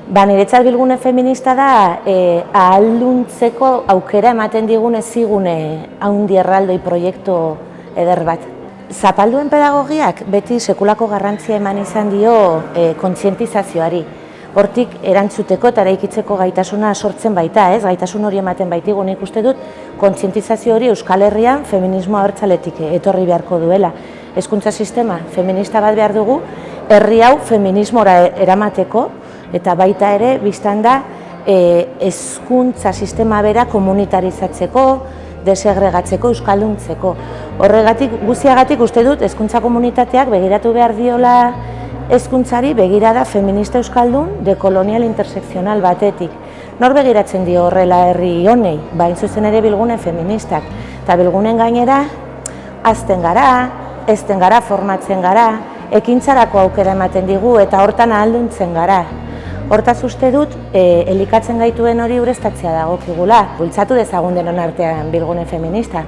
Niretzat bilgune feminista da ahalduntzeko aukera ematen digun ezigune haundi erraldoi proiektu eder bat. Zapalduen pedagogiak beti sekulako garrantzia eman izan dio kontzientizazioari. Hortik erantzuteko eta eraikitzeko gaitasuna sortzen baita, gaitasun hori ematen baitigu. Nik uste dut kontzientizazio hori Euskal Herrian feminismo abertzaletik etorri beharko duela. Hezkuntza sistema feminista bat behar dugu, herri hau feminismora eramateko, eta baita ere biztan da hezkuntza sistema bera komunitarizatzeko, desegregatzeko, euskalduntzeko. Horregatik, guztiagatik uste dut hezkuntza komunitateak begiratu behar diola hezkuntzari begirada feminista euskaldun dekolonial intersekzional batetik. Nor begiratzen dio horrela herri honei, hain zuzen ere bilgune feministak. Eta bilgunen gainera, hazten gara, hezten gara, formatzen gara, ekintzarako aukera ematen digu eta hortan ahalduntzen gara. Hortaz uste dut, elikatzen gaituen hori ureztatzea dagokigula. Bultzatu dezagun denon artean bilgune feminista.